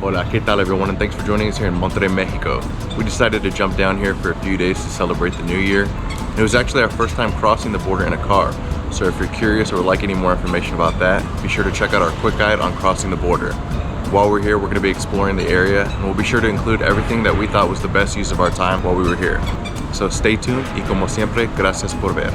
Hola, ¿qué tal everyone? And thanks for joining us here in Monterrey, Mexico. We decided to jump down here for a few days to celebrate the new year. It was actually our first time crossing the border in a car. So if you're curious or would like any more information about that, be sure to check out our quick guide on crossing the border. While we're here, we're going to be exploring the area, and we'll be sure to include everything that we thought was the best use of our time while we were here. So stay tuned y como siempre, gracias por ver.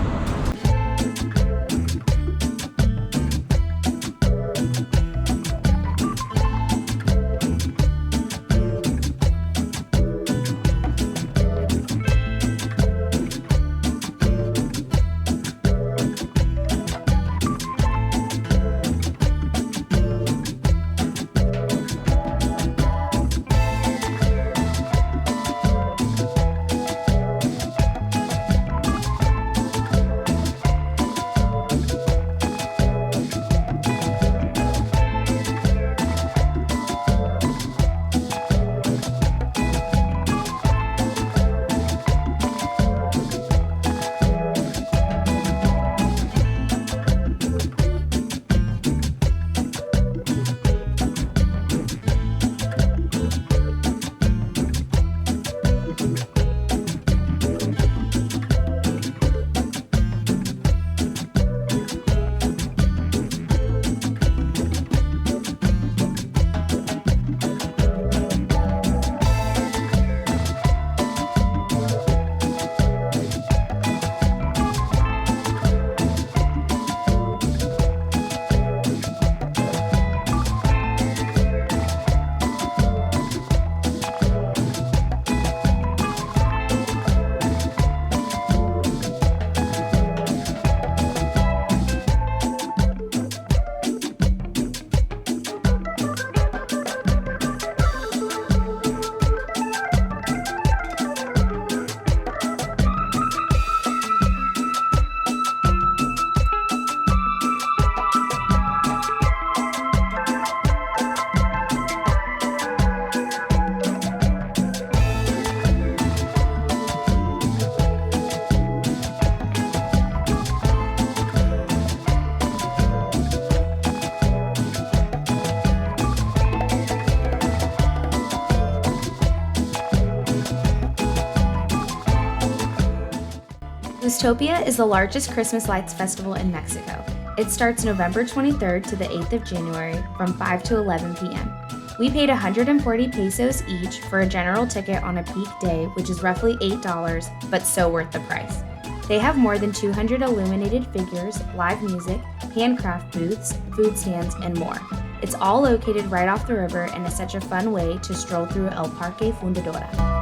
Zootopia is the largest Christmas lights festival in Mexico. It starts November 23rd to the 8th of January from 5 to 11 p.m. We paid 140 pesos each for a general ticket on a peak day, which is roughly $8, but so worth the price. They have more than 200 illuminated figures, live music, handcraft booths, food stands, and more. It's all located right off the river and is such a fun way to stroll through El Parque Fundidora.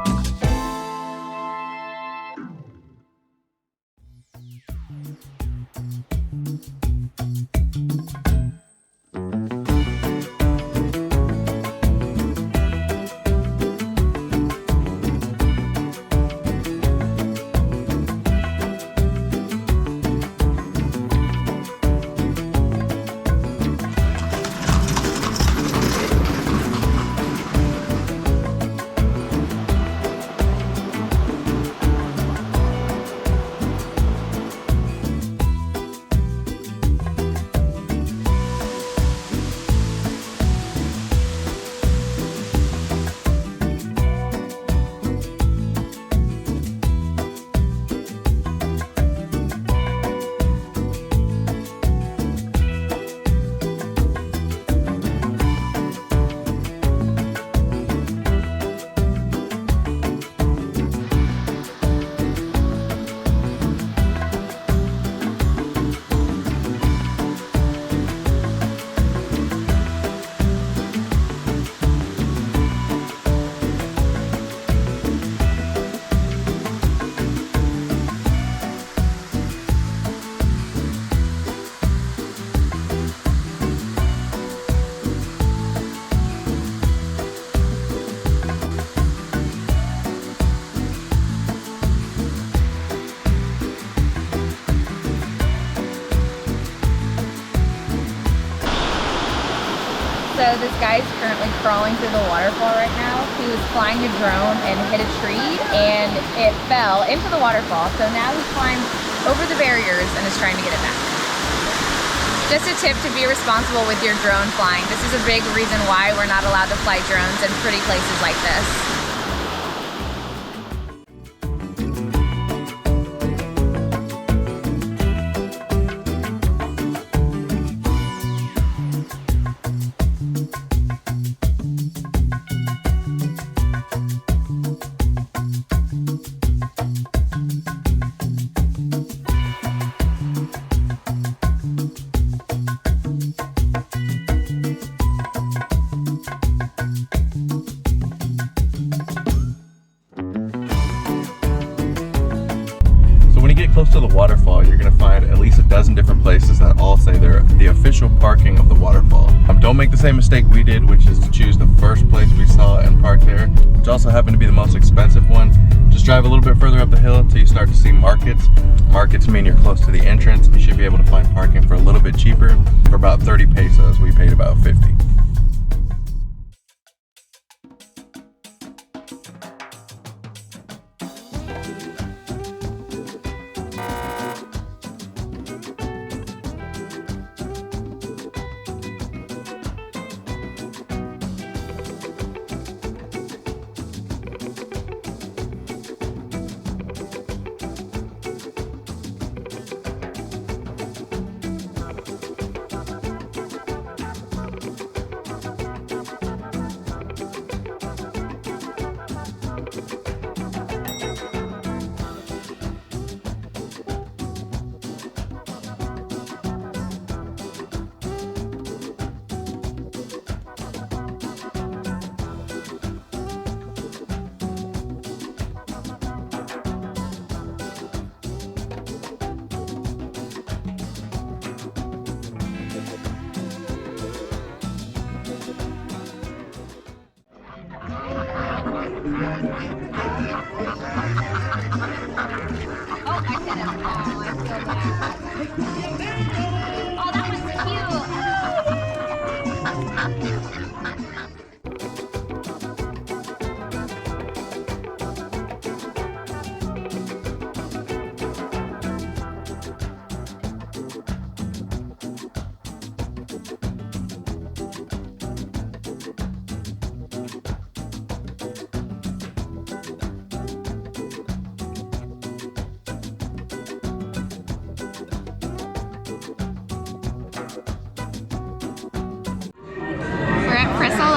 So this guy's currently crawling through the waterfall right now. He was flying a drone and hit a tree and it fell into the waterfall. So now he climbed over the barriers and is trying to get it back. Just a tip to be responsible with your drone flying. This is a big reason why we're not allowed to fly drones in pretty places like this. Close to the waterfall, you're going to find at least a dozen different places that all say they're the official parking of the waterfall. Don't make the same mistake we did, which is to choose the first place we saw and park there, which also happened to be the most expensive one. Just drive a little bit further up the hill until you start to see markets. Markets mean you're close to the entrance. You should be able to find parking for a little bit cheaper, for about 30 pesos. We paid about 50.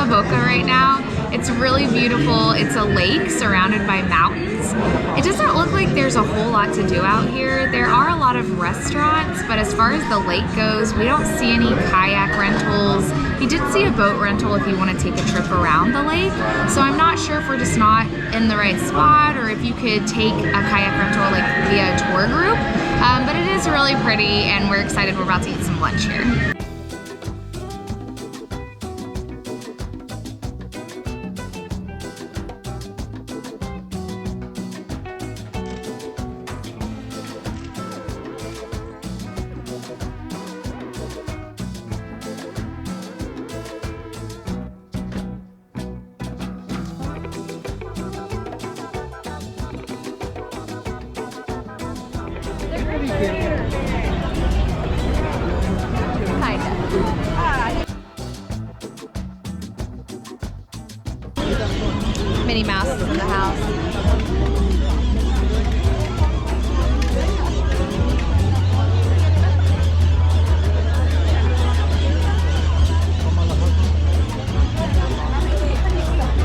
Boca right now. It's really beautiful. It's a lake surrounded by mountains. It doesn't look like there's a whole lot to do out here. There are a lot of restaurants, but as far as the lake goes, we don't see any kayak rentals. You did see a boat rental if you want to take a trip around the lake. So I'm not sure if we're just not in the right spot or if you could take a kayak rental like via a tour group. But it is really pretty and we're excited. We're about to eat some lunch here. Minnie Mouse is in the house.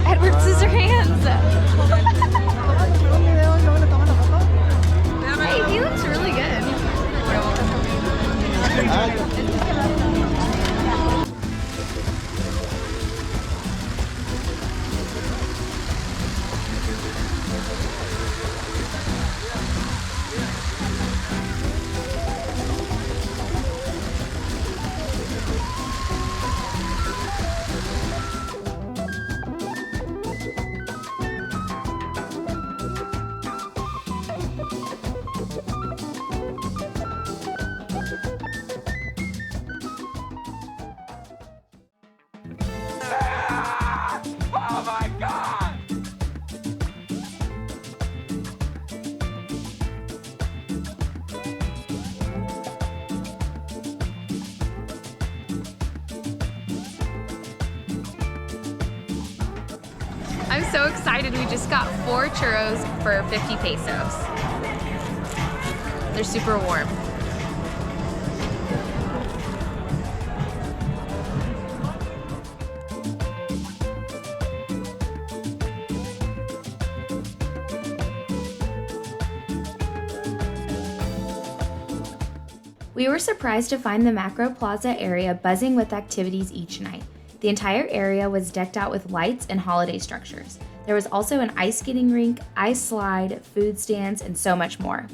Edward Scissorhands. Hey, he looks really good. I'm so excited. We just got 4 churros for 50 pesos. They're super warm. We were surprised to find the Macroplaza area buzzing with activities each night. The entire area was decked out with lights and holiday structures. There was also an ice skating rink, ice slide, food stands, and so much more.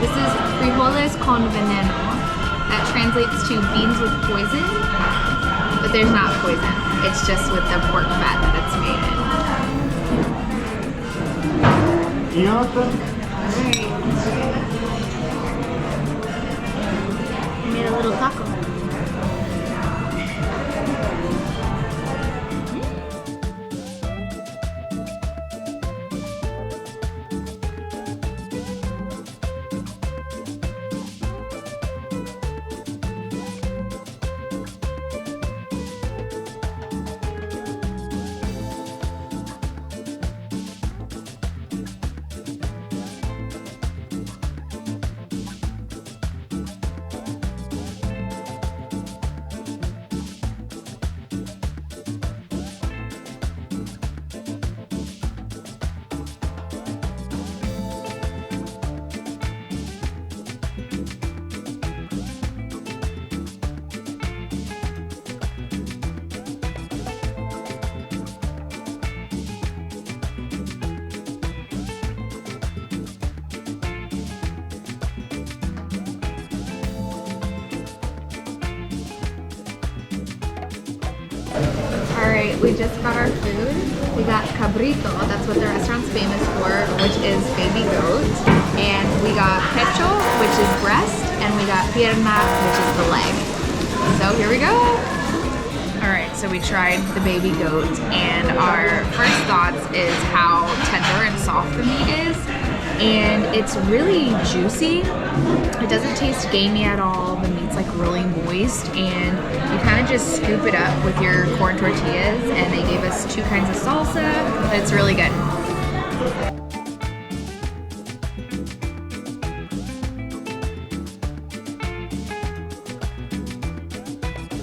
This is frijoles con veneno. That translates to beans with poison, but there's not poison. It's just with the pork fat that it's made in. Alright. Made a little taco. Alright, we just got our food. We got cabrito, that's what the restaurant's famous for, which is baby goat. And we got pecho, which is breast, and we got pierna, which is the leg. So here we go. Alright, so we tried the baby goat, and our first thoughts is how tender and soft the meat is. And it's really juicy. It doesn't taste gamey at all. The meat's like really moist, and you kind of just scoop it up with your corn tortillas, and they gave us 2 kinds of salsa. It's really good.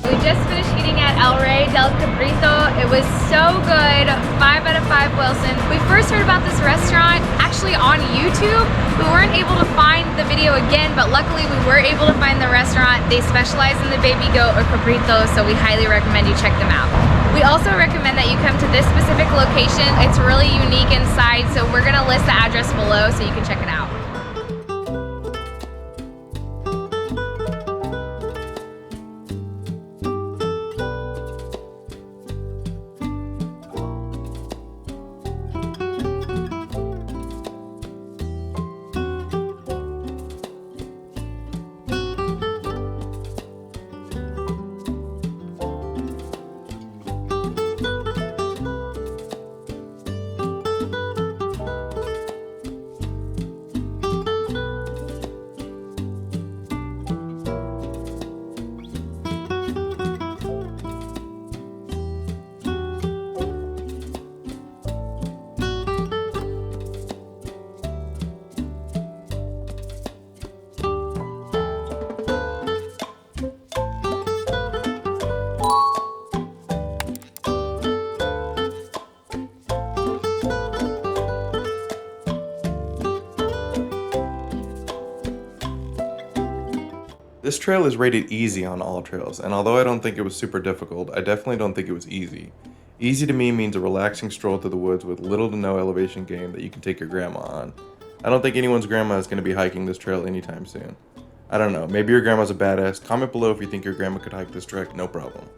We just finished eating at Rey del Cabrito. It was so good. 5 out of 5 Wilson. We first heard about this restaurant actually on YouTube. We weren't able to find the video again, but luckily we were able to find the restaurant. They specialize in the baby goat or cabrito, so we highly recommend you check them out. We also recommend that you come to this specific location. It's really unique inside, so we're gonna list the address below so you can check it out. This trail is rated easy on all trails, and although I don't think it was super difficult, I definitely don't think it was easy. Easy to me means a relaxing stroll through the woods with little to no elevation gain that you can take your grandma on. I don't think anyone's grandma is going to be hiking this trail anytime soon. I don't know, maybe your grandma's a badass. Comment below if you think your grandma could hike this trek, no problem.